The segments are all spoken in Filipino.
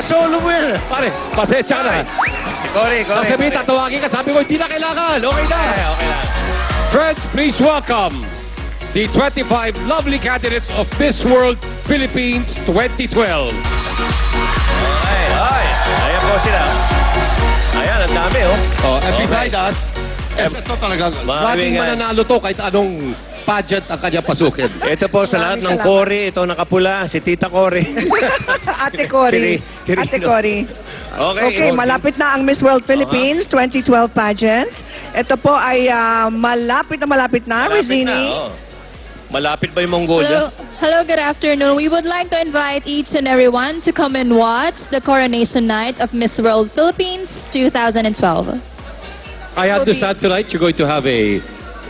solo mo yan. Pare, pasensya ka na. Cory. Sasabihin, tatawagin ka. Sabi ko, hindi na kailangan. Okay na. Okay lang. Friends, please welcome the 25 lovely candidates of Miss World Philippines 2012. Ay. Ayan po sila. Ayan, ang dami, oh. Oh, and beside us, ito talaga, laging mananalo to kahit anong pageant ang kanya pasukin. Ito po sa lahat ng Cory, ito nakapula, si Tita Cory. Ate Cory. Ate Cory. Okay, malapit na ang Miss World Philippines 2012 pageant. Ito po ay malapit na, Regine. Malapit ba yung Mongolia? Hello, good afternoon. We would like to invite each and everyone to come and watch the coronation night of Miss World Philippines 2012. I understand tonight you're going to have a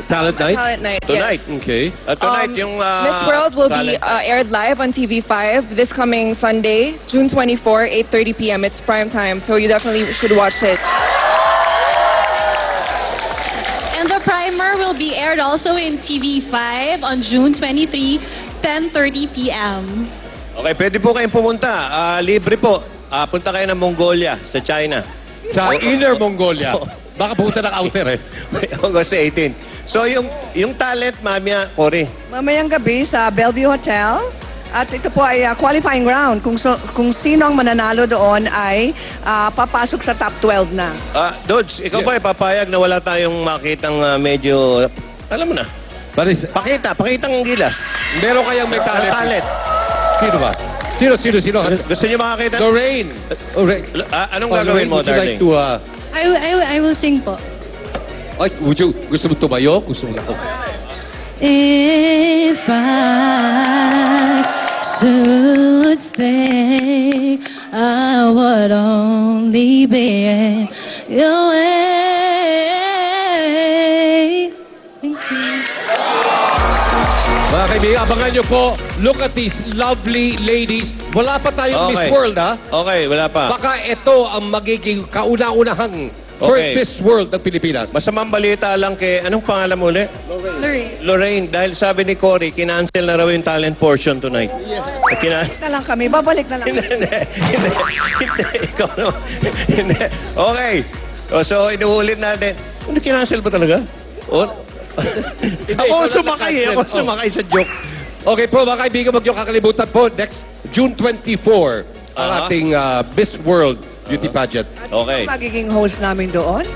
talent night? Talent night, Tonight. yes. Okay. Tonight, yung... Miss World will be talent. aired live on TV5 this coming Sunday, June 24, 8:30 p.m. It's prime time, so you definitely should watch it. And the primer will be aired also in TV5 on June 23, 10:30 p.m. Okay, pwede po kayong pumunta. Libre po. Punta kayo ng Mongolia, sa China. Sa Inner Mongolia. Baka pumunta ng outer eh. August 18. So, yung talent, mamaya, Cory. Mamayang gabi sa Bellevue Hotel. At ito po ay qualifying round. Kung sino ang mananalo doon ay papasok sa top 12 na. Dodge, ikaw ba papayag na wala tayong makitang medyo... Alam mo na. Pakita ang gilas. Meron kayang may talent. Sino ba? Sino? Gusto niyo makakita? Lorraine. Anong gagawin mo, would you like darling? to... I will sing po. Ay, gusto mo tumayo? Gusto mo... If I should stay, I would only be in your way. Thank you. Mga kaibigan, abangan nyo po. Look at these lovely ladies. Wala pa tayong Miss World, ha? Okay, wala pa. Baka ito ang magiging kauna-unahang first Miss World ng Pilipinas. Masamang balita lang kay... Anong pangalan mo ulit? Lorraine. Dahil sabi ni Cory, kinancel na raw yung talent portion tonight. Babalik na lang kami. Babalik na lang. Hindi. Ikaw naman. Hindi. Okay. So, inuulit natin. Ano, kinancel ba talaga? Ako sumakay sa joke. Okay po, mga kaibigan, huwag niyo kakalimutan po. Next, June 24, ang ating Miss World Beauty Pageant. Okay. Magiging host namin doon.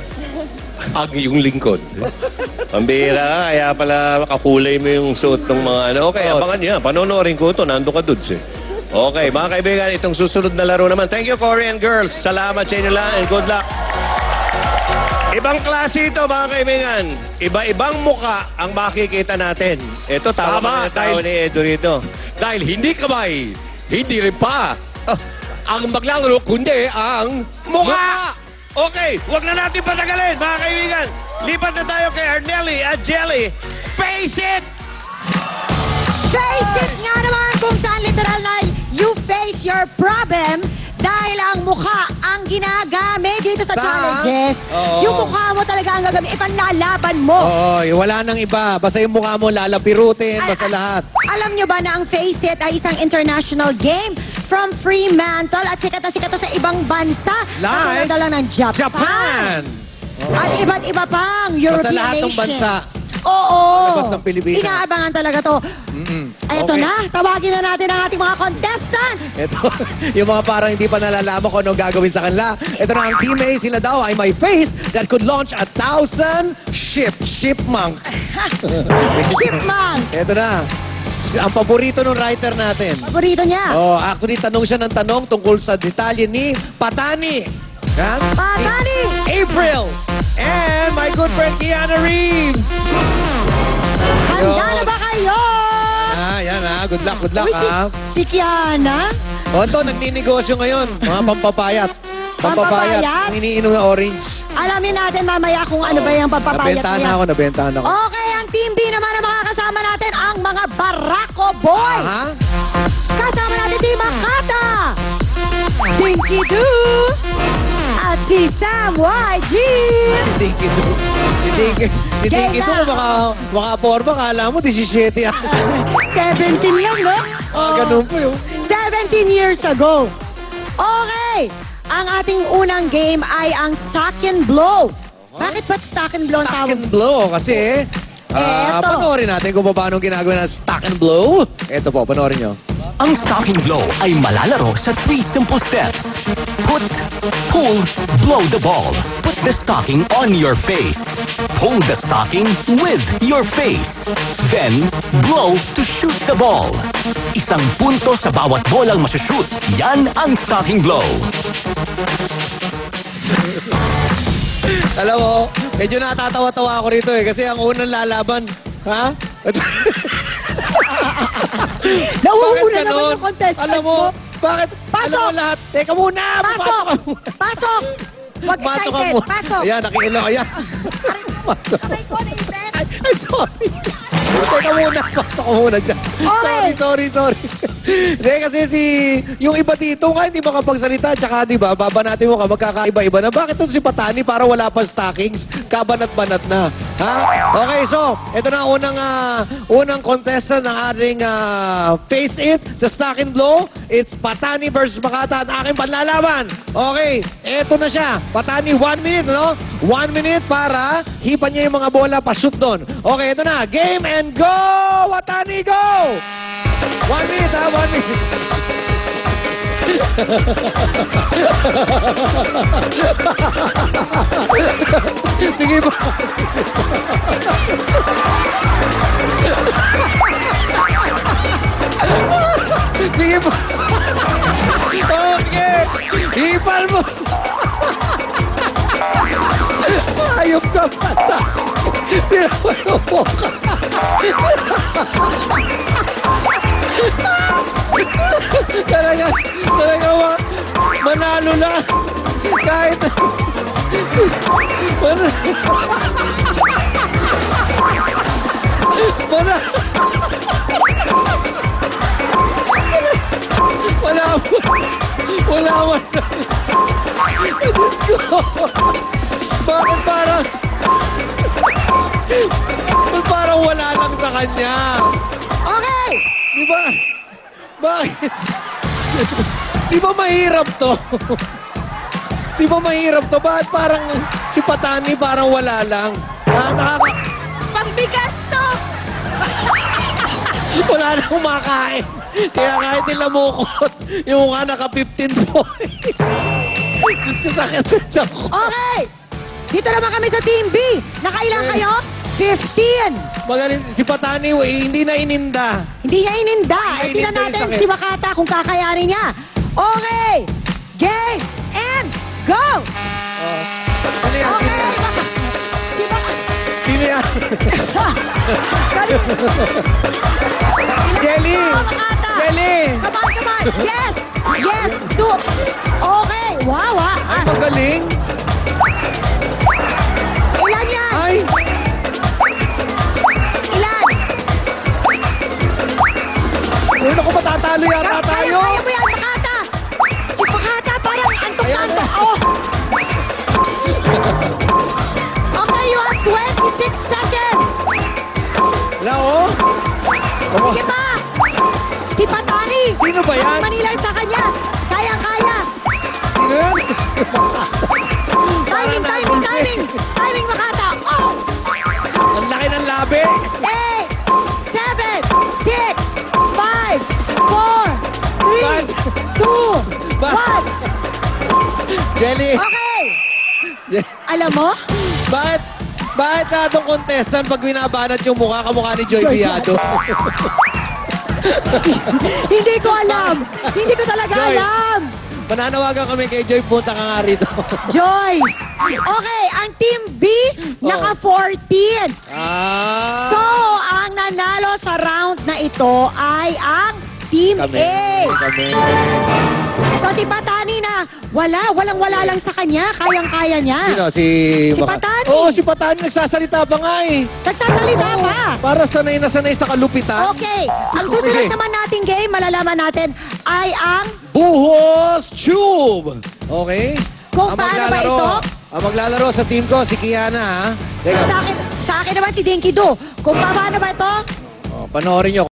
Ang iyong lingkod. Pambira ka, kaya pala kakulay mo yung suot ng mga ano. Okay, abangan niyo. Panonorin ko ito. Nando ka, Dudes eh. Okay, mga kaibigan, itong susunod na laro naman. Thank you, Cory and girls. Salamat sa inyo lang and good luck. Ibang klase ito, mga kaibigan. Iba-ibang muka ang makikita natin. Ito, tama ang tao ni Edo rito. Dahil hindi kamay, hindi rin pa. Ang maglalaro, kundi ang Mukha! Okay, huwag na natin patagalin, mga kaibigan. Lipat na tayo kay Arnelli at Jelly. Face it! Face it nga naman kung saan literal na you face your problem dahil ang mukha ang ginagamit dito sa challenges. Yung mukha mo talaga ang gagamit, ipanlalaban mo. Wala nang iba. Basta yung mukha mo lalapirutin, basta lahat. Alam nyo ba na ang Face It ay isang international game from Fremantle at sikat na sikat to sa ibang bansa. Like? Katulad lang ng Japan. At iba't iba pang European lahat ng nation. bansa. Oo. Labas ng Pilipinas. Inaabangan talaga to. Ay, ito na. Tawagin na natin ang ating mga contestants. Ito, yung mga parang hindi pa nalalaman kung anong gagawin sa kanila. Ito na ang Team A. Sila daw ay may face that could launch 1,000 chipmunks. Chipmunks. Ito na. Ang paborito ng writer natin. Paborito niya. Actually, tanong siya ng tanong tungkol sa detalye ni Patani. Yan? Patani! April! And my good friend, Keanu Reeves! Handa na ba kayo? Yan Good luck, Uy, si Kiana? Ito, nagninegosyo ngayon. Mga pampapayat. Pampapayat? Ang iniinom ng orange. Alamin natin mamaya kung ano ba yung pampapayat niya. Nabentahan ako. Okay, ang Team B naman ang makakasama natin ang mga Barako Boys. Kasama natin si Makata, Dinky Doo, at si Sam YG. Si Dinky Doo. Si Dinky Doo, makaporma, kala mo 17 yan. 17 lang, no? Ganun po yun. 17 years ago. Okay! Ang ating unang game ay ang Stock and Blow. Bakit ba't Stock and Blow ang Stock tawag? and blow kasi Eto. panoorin natin kung paano ginagawa ng stock and blow. Ito po, panoorin nyo. Ang Stock and Blow ay malalaro sa 3 simple steps. Put, pull, blow the ball. Put the stocking on your face. Pull the stocking with your face. Then, blow to shoot the ball. Isang punto sa bawat bolang masushoot. Yan ang Stock and Blow. Alam mo, medyo natatawa-tawa ako rito kasi ang unang lalaban, ha? Nauuna naman ganon? yung contestant Alam mo, bakit? Pasok! Alam mo lahat. Teka muna! Pasok! ka muna. Pasok! Huwag Pasok ka excited. muna. Pasok! Ayan, nakiilo. Ayan. Pasok. Aray ko na event. Ay, sorry. Teka muna. Pasok ko muna dyan. Okay. Sorry. Hindi, kasi yung iba dito nga, hindi makapagsalita. Tsaka, di ba, babanatin mo ka, magkakaiba-iba na. Bakit ito si Patani para wala pa stockings? Kabanat-banat na. Ha? Okay, so, ito na ang unang contestant ng ating Face It sa Stock and Blow. It's Patani versus Makata at aking panlalaban. Okay, eto na siya. Patani, 1 minute, no? 1 minute para hipan niya yung mga bola pa-shoot doon. Okay, ito na. Game and go! Patani, go! 1 minute, ha? 1 minute. Sige ba? Sige ba? Okay. Hipal mo. Ayop ka bata. Tinawayo mo ka. Talaga manalo na. Kahit wala. Diyos ko. Bakit parang wala lang sa kanya? Okay! Di ba? Bakit? Di ba mahirap to? Di ba mahirap to? Bakit parang si Patani parang wala lang? Pangbigas to! Wala na kumakain. Kaya kahit nilamukot, yung mukha naka 15 points. Diyos ko, sakit sa tiyan ko. Okay! Dito naman kami sa Team B. Nakailang kayo? 15. Magaling, si Patani, hindi na ininda. Hindi niya ininda. Hindi Tingnan ininda yung natin sakit. si Makata kung kakayanin niya. Okay! Game and go! Ano yan? Okay! Si Makata. Sino yan? Jelly! Makata. Jelly! Come on. Yes! Yes! Two. Okay! Wow, Ay, magaling. Ilan yan? Ay! Ilan? Uy, naku, matatalo yata tayo. Kaya mo yan, Makata! Si Makata parang antok-antok. Ayan. Oh! Okay, you have 26 seconds. Wala, oh. Sige pa! Si Patani! Sino ba yan? Ang Manila sa kanya! Kaya! Sino yan? Timing, Makata! Oh! Ang laki ng labi. 8, 7, 6, 5, 4, 3, 2, 1. Jelly. Okay! Alam mo? Bakit na itong contestant pag binabanat yung mukha, kamukha ni Joy Viado? Hindi ko alam! Hindi ko talaga Joy. alam! Mananawagan kami kay Joy, punta ka nga rito. Joy! Okay, ang Team B, naka 14. So, ang nanalo sa round na ito ay ang Team A. Kami. So, si Patani na walang-wala lang sa kanya. Kayang-kaya niya. Sino? Si Patani. Oo, si Patani. Nagsasalita pa nga eh. Nagsasalita pa. Para sanay na sanay sa kalupitan. Okay. Ang susunod Okay. naman nating game, malalaman natin, ay ang Buhos Tube! Okay? Kung paano ba ito? Ang maglalaro sa team ko, si Kiana, ha? Teka, Sa akin naman si Dinky Do. Kung paano ba ito? panoorin nyo.